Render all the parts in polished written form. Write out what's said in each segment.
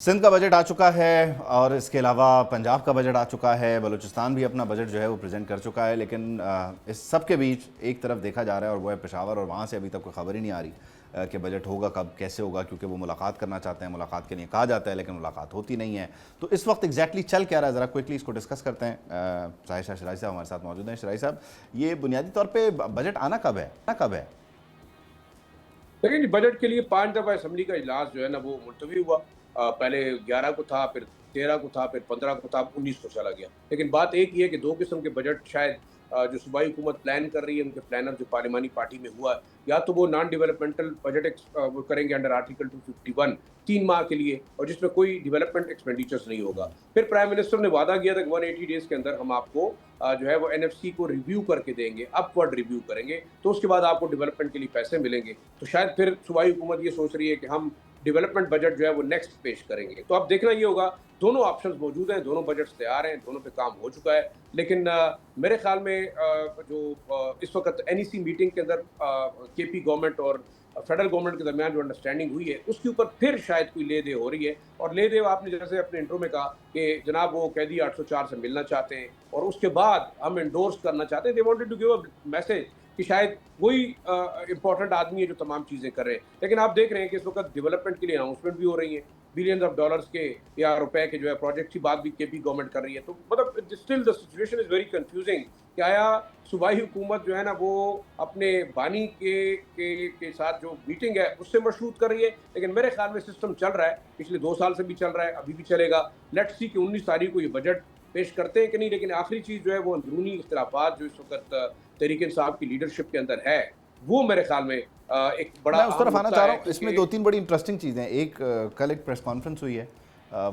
सिंध का बजट आ चुका है और इसके अलावा पंजाब का बजट आ चुका है, बलूचिस्तान भी अपना बजट जो है वो प्रेजेंट कर चुका है। लेकिन इस सब के बीच एक तरफ देखा जा रहा है और वो है पेशावर, और वहाँ से अभी तक कोई खबर ही नहीं आ रही कि बजट होगा कब, कैसे होगा, क्योंकि वो मुलाकात करना चाहते हैं। मुलाकात के लिए कहा जाता है लेकिन मुलाकात होती नहीं है। तो इस वक्त एग्जैक्टली चल क्या रहा है, ज़रा क्विकली इसको डिस्कस करते हैं। साहिशा शराई साहब हमारे साथ मौजूद हैं। शराई साहब, ये बुनियादी तौर पर बजट आना कब है? देखिए जी, बजट के लिए 5 दफ़ा असम्बली का इजलास जो है ना वो मुलतवी हुआ। पहले 11 को था, फिर 13 को था, फिर 15 को था, 19 को चला गया। लेकिन बात एक ही है कि 2 किस्म के बजट शायद जो सूबाई हुकूमत प्लान कर रही है, उनके प्लानर जो पार्लिमानी पार्टी में हुआ है, या तो वो नॉन डेवलपमेंटल बजट वो करेंगे अंडर आर्टिकल 251 3 माह के लिए, और जिसमें कोई डेवलपमेंट एक्सपेंडिचर्स नहीं होगा। फिर प्राइम मिनिस्टर ने वादा किया था कि 180 डेज़ के अंदर हम आपको जो है वो एनएफसी को रिव्यू करके देंगे, अपवर्ड रिव्यू करेंगे, तो उसके बाद आपको डेवलपमेंट के लिए पैसे मिलेंगे। तो शायद फिर सूबाई हुकूमत ये सोच रही है कि हम डेवलपमेंट बजट जो है वो नेक्स्ट पेश करेंगे। तो अब देखना ये होगा, दोनों ऑप्शंस मौजूद हैं, दोनों बजट्स तैयार हैं, दोनों पे काम हो चुका है। लेकिन मेरे ख्याल में इस वक्त एनईसी मीटिंग के अंदर केपी गवर्नमेंट और फेडरल गवर्नमेंट के दरमियान जो अंडरस्टैंडिंग हुई है, उसके ऊपर फिर शायद कोई ले दे हो रही है। और ले दे, आपने जैसे अपने इंट्रो में कहा कि जनाब वो कैदी 804 से मिलना चाहते हैं और उसके बाद हम इंडोर्स करना चाहते हैं। They wanted to give a message कि शायद वही इंपॉर्टेंट आदमी है जो तमाम चीज़ें कर रहे हैं। लेकिन आप देख रहे हैं कि इस वक्त डेवलपमेंट के लिए अनाउंसमेंट भी हो रही है, बिलियंस ऑफ डॉलर्स के या रुपए के जो है प्रोजेक्ट की बात भी केपी गवर्नमेंट कर रही है। तो मतलब still the situation is very confusing कि आया सूबाई हुकूमत जो है ना वो अपने बानी के साथ जो मीटिंग है उससे मशरूत कर रही है। लेकिन मेरे ख्याल में सिस्टम चल रहा है, पिछले 2 साल से भी चल रहा है, अभी भी चलेगा। लेट्स सी कि 19 तारीख को ये बजट पेश करते हैं कि नहीं। लेकिन आखिरी चीज़ जो है वो अंदरूनी इख्तिलाफात जो इस वक्त तहरीक इंसाफ की लीडरशिप के अंदर है, वो मेरे ख्याल में एक बड़ा मैं उस तरफ अहम आना नुक्ता चाह रहा है, हूँ। इसमें क्योंकि 2-3 बड़ी इंटरेस्टिंग चीज़ें हैं। एक, कल एक प्रेस कॉन्फ्रेंस हुई है,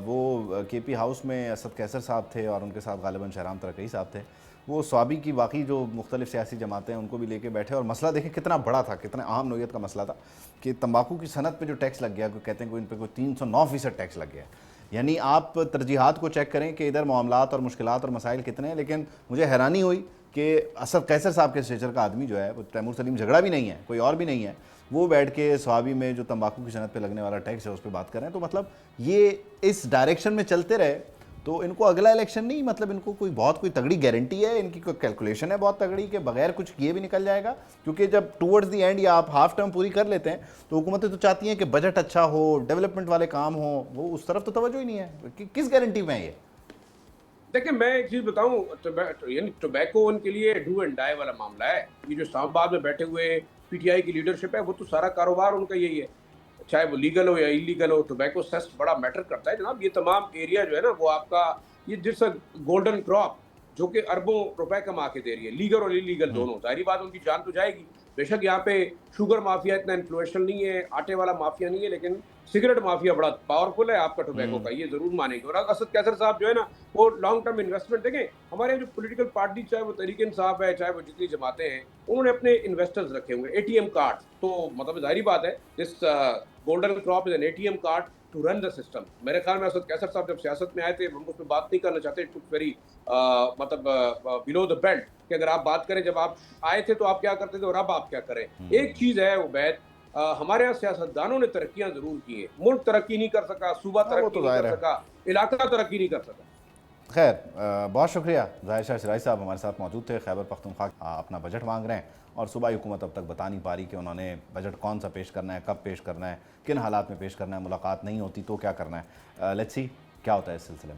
वो केपी हाउस में असद कैसर साहब थे और उनके साथ गालिबन शहराम तरकई साहब थे। वो स्वाबी की बाकी जो मुख्तलिफ सियासी जमातें हैं उनको भी लेके बैठे, और मसला देखें कितना बड़ा था, कितना अहम नोयत का मसला था कि तंबाकू की सनत पे जो टैक्स लग गया, कहते हैं कोई इन पर कोई 309% टैक्स लग गया। यानी आप तरजीहात को चेक करें कि इधर मामलात और मुश्किलात और मसाइल कितने हैं। लेकिन मुझे हैरानी हुई कि असद कैसर साहब के स्टेचर का आदमी जो है, वो तैमूर सलीम झगड़ा भी नहीं है, कोई और भी नहीं है, वो बैठ के स्वाबी में जो तंबाकू की सनत पे लगने वाला टैक्स है उस पर बात कर रहे हैं। तो मतलब ये इस डायरेक्शन में चलते रहे तो इनको अगला इलेक्शन नहीं, मतलब इनको कोई तगड़ी गारंटी है, इनकी कोई कैलकुलेशन है बहुत तगड़ी कि बगैर कुछ किए भी निकल जाएगा? क्योंकि जब टूवर्ड्स दी एंड या आप हाफ टर्म पूरी कर लेते हैं तो हुकूमतें तो चाहती हैं कि बजट अच्छा हो, डेवलपमेंट वाले काम हो, वो उस तरफ तो तवज्जो ही नहीं है। किस गारंटी में है ये? देखिए, मैं एक चीज़ बताऊँ, यानी टोबैको उनके लिए डू एंड डाई वाला मामला है। ये जो इस्लामाबाद में बैठे हुए पीटीआई की लीडरशिप है, वो तो सारा कारोबार उनका यही है, चाहे वो लीगल हो या इलीगल हो। टोबैको सेस बड़ा मैटर करता है जनाब। ये तमाम एरिया जो है ना वो आपका ये जिस गोल्डन क्रॉप जो कि अरबों रुपए कमा के दे रही है, लीगल और इलीगल दोनों, जाहिर बात उनकी जान तो जाएगी। बेशक यहाँ पे शुगर माफिया इतना इन्फ्लुएंशियल नहीं है, आटे वाला माफिया नहीं है, लेकिन सिगरेट माफिया बड़ा पावरफुल है आपका टोबैको का, ये जरूर मानेंगे। और असद कैसर साहब जो है ना वो लॉन्ग टर्म इन्वेस्टमेंट देखें। हमारे जो पॉलिटिकल पार्टी, चाहे वो तहरीक इंसाफ है, चाहे वो जितनी जमातें हैं, उन्होंने अपने इन्वेस्टर्स रखे हुए एटीएम कार्ड। तो मतलब जाहिर बात है, this golden crop is an ATM card to run the system. मेरे ख्याल में असद कैसर साहब जब सियासत में आए थे, हम उस पर बात नहीं करना चाहते, इट वेरी मतलब बिलो द बेल्ट कि अगर आप बात करें जब आप आए थे तो आप क्या करते थे और अब आप क्या करें। एक चीज़ है उबैद, हमारे यहाँ सियासतदानों ने तरक्कियां जरूर की हैं। मुल्क तरक्की नहीं कर सका, सूबा हाँ, वो तरक्की तो नहीं जाहिर कर है। सका, इलाका तरक्की नहीं कर सका। खैर, बहुत शुक्रिया। साहिशा शराई साहब हमारे साथ मौजूद थे। खैबर पख्तूनख्वा अपना बजट मांग रहे हैं और सूबाई हुकूमत अब तक बता नहीं पा रही कि उन्होंने बजट कौन सा पेश करना है, कब पेश करना है, किन हालात में पेश करना है, मुलाकात नहीं होती तो क्या करना है। लेट्स सी क्या होता है इस सिलसिले में।